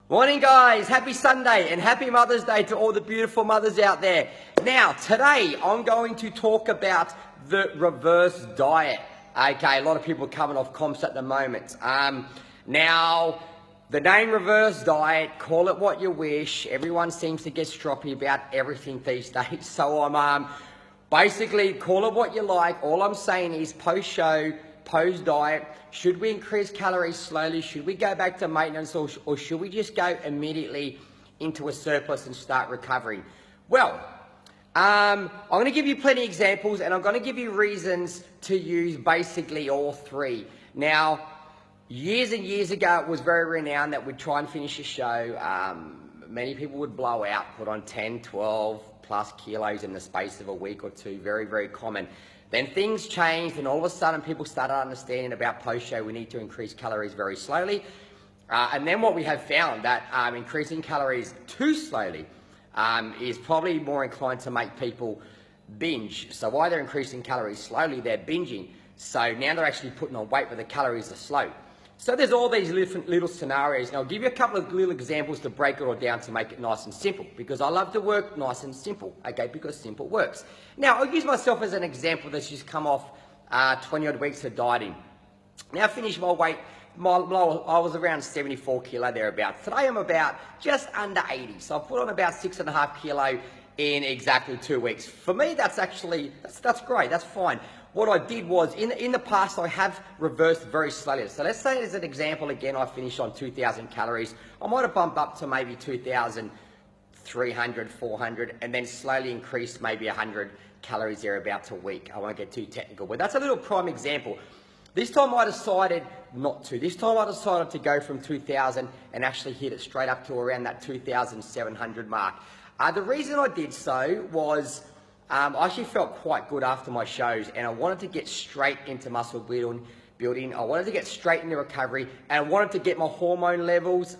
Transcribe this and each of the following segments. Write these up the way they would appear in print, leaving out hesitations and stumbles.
Morning guys, happy Sunday and happy Mother's Day to all the beautiful mothers out there. Now today I'm going to talk about the reverse diet. Okay, a lot of people are coming off comps at the moment. Now the name reverse diet, call it what you wish. Everyone seems to get stroppy about everything these days. So I'm basically call it what you like. All I'm saying is post-show, post-diet, should we increase calories slowly? Should we go back to maintenance or should we just go immediately into a surplus and start recovering? Well, I'm going to give you plenty of examples and I'm going to give you reasons to use basically all three. Now, years and years ago, it was very renowned that we'd try and finish a show. Many people would blow out, put on 10, 12 plus kilos in the space of a week or two. Very, very common. Then things changed and all of a sudden people started understanding about post-show we need to increase calories very slowly. And then what we have found that increasing calories too slowly is probably more inclined to make people binge. So while they're increasing calories slowly, they're binging. So now they're actually putting on weight but the calories are slow. So there's all these different little scenarios. And I'll give you a couple of little examples to break it all down to make it nice and simple. Because I love to work nice and simple, okay, because simple works. Now, I'll use myself as an example that's just come off 20 odd weeks of dieting. Now, I finished my weight, I was around 74 kilo thereabouts. Today I'm about just under 80. So I've put on about 6.5 kilo in exactly 2 weeks. For me, that's actually, that's great, that's fine. What I did was, in the past, I have reversed very slowly. So let's say as an example, again, I finished on 2,000 calories. I might have bumped up to maybe 2,300, 400, and then slowly increased maybe 100 calories thereabouts a week. I won't get too technical, but that's a little prime example. This time I decided not to. This time I decided to go from 2,000 and actually hit it straight up to around that 2,700 mark. The reason I did so was I actually felt quite good after my shows and I wanted to get straight into muscle building. I wanted to get straight into recovery and I wanted to get my hormone levels,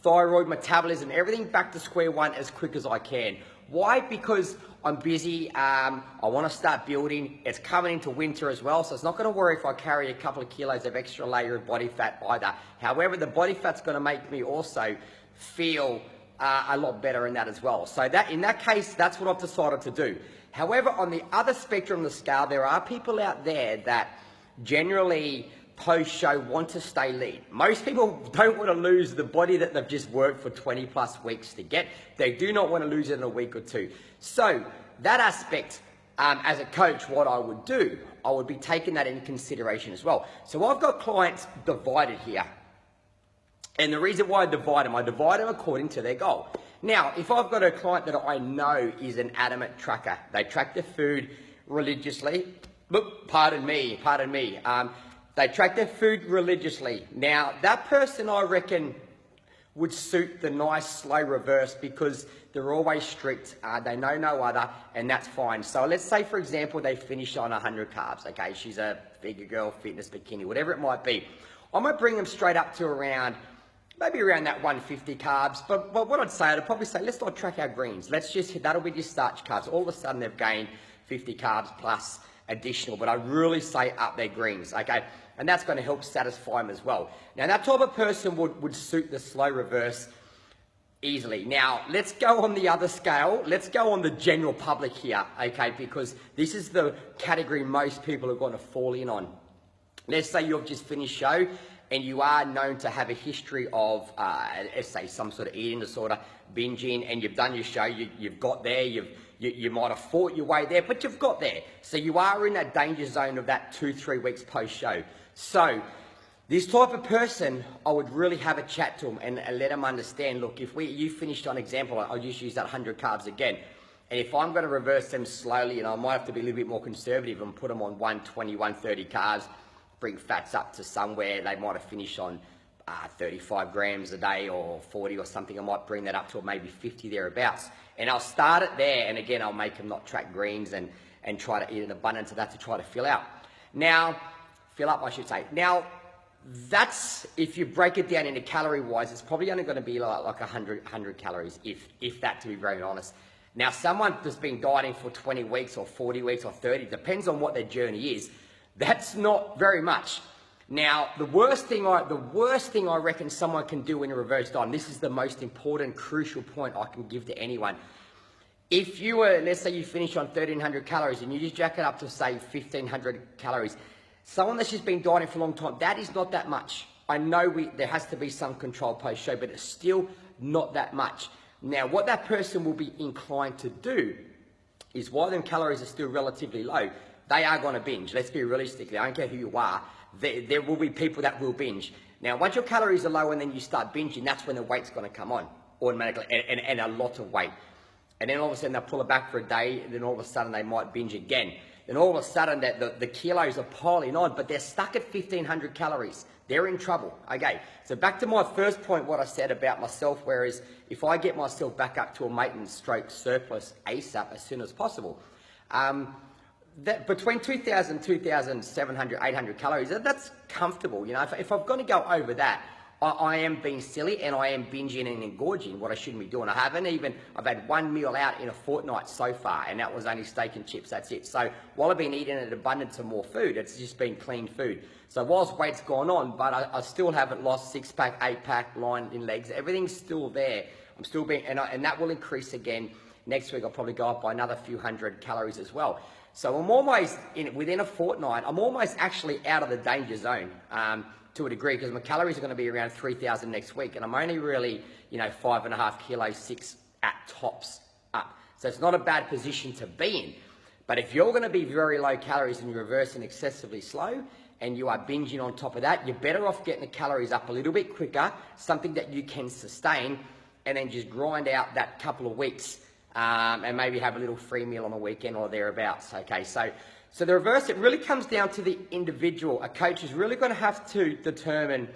thyroid, metabolism, everything back to square one as quick as I can. Why? Because I'm busy, I want to start building. It's coming into winter as well, so it's not going to worry if I carry a couple of kilos of extra layer of body fat either. However, the body fat's going to make me also feel a lot better in that as well. So that in that case, that's what I've decided to do. However, on the other spectrum of the scale, there are people out there that generally post-show want to stay lean. Most people don't want to lose the body that they've just worked for 20 plus weeks to get. They do not want to lose it in a week or two. So that aspect, as a coach, what I would do, I would be taking that into consideration as well. So I've got clients divided here. And the reason why I divide them according to their goal. Now, if I've got a client that I know is an adamant tracker, they track their food religiously. Look, pardon me. They track their food religiously. Now, that person, I reckon, would suit the nice, slow reverse because they're always strict. They know no other, and that's fine. So let's say, for example, they finish on 100 carbs. Okay, she's a figure girl, fitness bikini, whatever it might be. I might bring them straight up to maybe around that 150 carbs. But what I'd say, I'd probably say, let's not track our greens. That'll be just starch carbs. All of a sudden, they've gained 50 carbs plus additional, but I'd really say up their greens, okay? And that's going to help satisfy them as well. Now, that type of person would suit the slow reverse easily. Now, let's go on the other scale. Let's go on the general public here, okay? Because this is the category most people are going to fall in on. Let's say you've just finished show and you are known to have a history of, let's say, some sort of eating disorder, binging, and you've done your show, you've got there, you might have fought your way there, but you've got there. So you are in that danger zone of that 2-3 weeks post-show. So this type of person, I would really have a chat to them and let them understand, look, if you finished on example, I'll just use that 100 carbs again. And if I'm going to reverse them slowly, and I might have to be a little bit more conservative and put them on 120, 130 carbs, bring fats up to somewhere, they might have finished on 35 grams a day or 40 or something. I might bring that up to maybe 50 thereabouts. And I'll start it there, and again, I'll make them not track greens and try to eat an abundance of that to try to fill up, I should say. Now, that's, if you break it down into calorie-wise, it's probably only going to be like 100 calories, if that, to be very honest. Now, someone that's been dieting for 20 weeks or 40 weeks or 30, depends on what their journey is, that's not very much. Now, the worst thing I reckon someone can do in a reverse diet, and this is the most important, crucial point I can give to anyone. If you were, let's say you finish on 1,300 calories and you just jack it up to say 1,500 calories, someone that's just been dieting for a long time, that is not that much. I know there has to be some control post-show, but it's still not that much. Now, what that person will be inclined to do is, while them calories are still relatively low, they are going to binge. Let's be realistic. I don't care who you are. There will be people that will binge. Now, once your calories are low and then you start binging, that's when the weight's going to come on automatically, and a lot of weight. And then all of a sudden they'll pull it back for a day, and then all of a sudden they might binge again. Then all of a sudden the kilos are piling on, but they're stuck at 1,500 calories. They're in trouble. Okay, so back to my first point, what I said about myself, whereas if I get myself back up to a maintenance stroke surplus ASAP as soon as possible, that between 2,000, 2,700, 800 calories, that's comfortable. You know, if I'm going to go over that, I am being silly and I am binging and engorging what I shouldn't be doing. I've had one meal out in a fortnight so far, and that was only steak and chips, that's it. So while I've been eating an abundance of more food, it's just been clean food. So whilst weight's gone on, but I still haven't lost 6-pack, 8-pack, line in legs. Everything's still there. I'm still being, and that will increase again. Next week I'll probably go up by another few hundred calories as well. So I'm almost, within a fortnight, I'm almost actually out of the danger zone. To a degree, because my calories are going to be around 3,000 next week, and I'm only really, 5.5 kilos, 6 at tops up. So it's not a bad position to be in. But if you're going to be very low calories and you're reversing excessively slow, and you are binging on top of that, you're better off getting the calories up a little bit quicker, something that you can sustain, and then just grind out that couple of weeks, and maybe have a little free meal on the weekend or thereabouts. Okay, so the reverse, it really comes down to the individual. A coach is really going to have to determine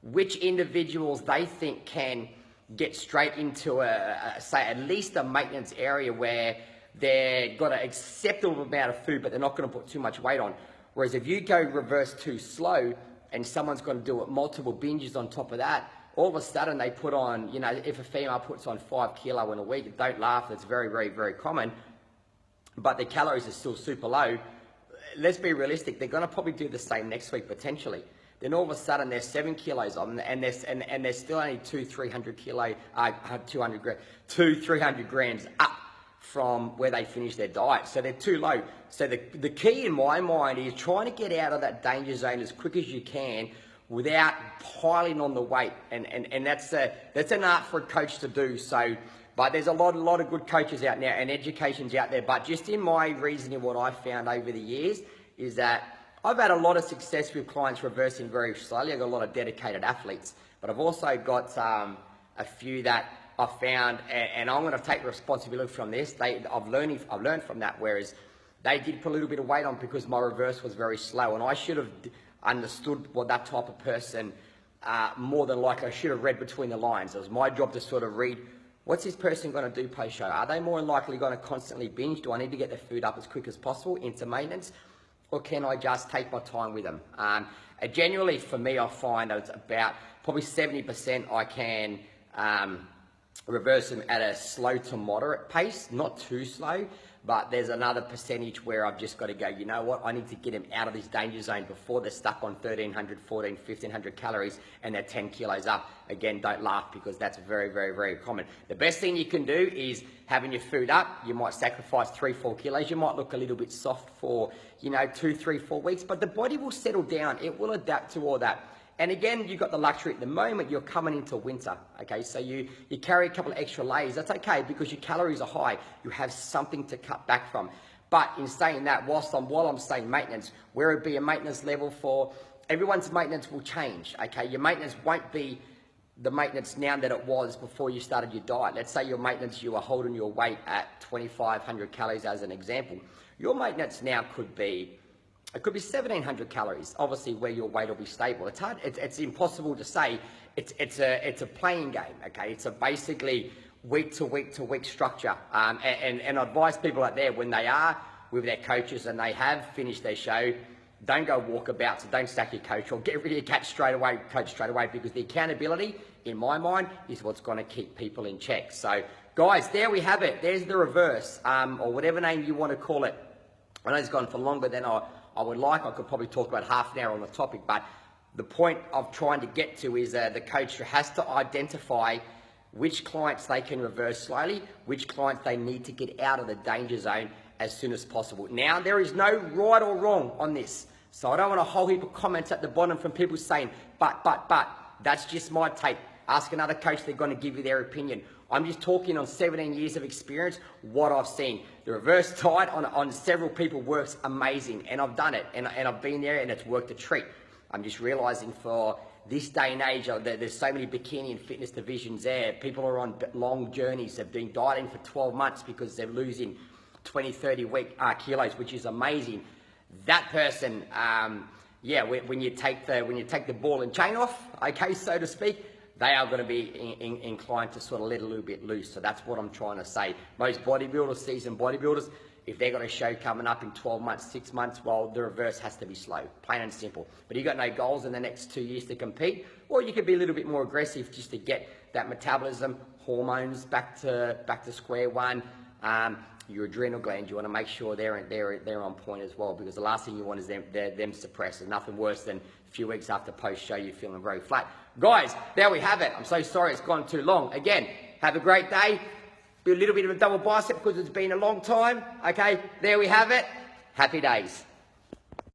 which individuals they think can get straight into say at least a maintenance area where they've got an acceptable amount of food, but they're not going to put too much weight on. Whereas if you go reverse too slow and someone's going to do it multiple binges on top of that, all of a sudden they put on, if a female puts on 5 kilo in a week, don't laugh, that's very, very, very common, but the calories are still super low. Let's be realistic, they're going to probably do the same next week potentially. Then all of a sudden they're 7 kilos on, and they're still only 300 grams up from where they finished their diet. So they're too low. So the key in my mind is trying to get out of that danger zone as quick as you can without piling on the weight. And that's an art for a coach to do. So, but there's a lot of good coaches out now and education's out there. But just in my reasoning, what I've found over the years is that I've had a lot of success with clients reversing very slowly. I've got a lot of dedicated athletes, but I've also got a few that I've found, and I'm going to take responsibility from this. I've learned from that, whereas they did put a little bit of weight on because my reverse was very slow, and I should have understood what that type of person, more than likely, I should have read between the lines. It was my job to sort of read, what's this person going to do post-show? Are they more than likely going to constantly binge? Do I need to get their food up as quick as possible into maintenance? Or can I just take my time with them? Genuinely, for me, I find that it's about probably 70% I can reverse them at a slow to moderate pace, not too slow, but there's another percentage where I've just got to go, you know what, I need to get them out of this danger zone before they're stuck on 1,300, 14, 1,500 calories and they're 10 kilos up. Again, don't laugh because that's very, very, very common. The best thing you can do is having your food up. You might sacrifice 3-4 kilos. You might look a little bit soft for, 2, 3, 4 weeks, but the body will settle down. It will adapt to all that. And again, you've got the luxury at the moment, you're coming into winter, okay? So you carry a couple of extra layers. That's okay because your calories are high. You have something to cut back from. But in saying that, while I'm saying maintenance, where it be a maintenance level for, everyone's maintenance will change, okay? Your maintenance won't be the maintenance now that it was before you started your diet. Let's say your maintenance, you are holding your weight at 2,500 calories as an example. Your maintenance now could be, it could be 1,700 calories, obviously where your weight will be stable. It's hard, it's impossible to say. It's a playing game, okay? It's a basically week to week structure. And I advise people out there when they are with their coaches and they have finished their show, don't go walkabout, so don't stack your coach or get rid of your coach straight away, because the accountability, in my mind, is what's going to keep people in check. So, guys, there we have it. There's the reverse, or whatever name you want to call it. I know it's gone for longer than I I would like. I could probably talk about half an hour on the topic, but the point of trying to get to is the coach has to identify which clients they can reverse slowly, which clients they need to get out of the danger zone as soon as possible. Now, there is no right or wrong on this. So I don't want a whole heap of comments at the bottom from people saying, but. That's just my take. Ask another coach, they're going to give you their opinion. I'm just talking on 17 years of experience, what I've seen. The reverse tide on several people works amazing, and I've done it, and I've been there, and it's worked a treat. I'm just realizing for this day and age, there's so many bikini and fitness divisions there. People are on long journeys. They've been dieting for 12 months because they're losing 20, 30 kilos, which is amazing. That person, yeah, when you take the ball and chain off, okay, so to speak, they are going to be inclined to sort of let a little bit loose. So that's what I'm trying to say. Most bodybuilders, seasoned bodybuilders, if they've got a show coming up in 12 months, 6 months, well, the reverse has to be slow, plain and simple. But you've got no goals in the next 2 years to compete, or you could be a little bit more aggressive just to get that metabolism, hormones back to square one. Your adrenal glands, you want to make sure they're on point as well, because the last thing you want is them suppressed. There's nothing worse than a few weeks after post-show you're feeling very flat. Guys, there we have it. I'm so sorry it's gone too long. Again, have a great day. Be a little bit of a double bicep because it's been a long time. Okay, there we have it. Happy days.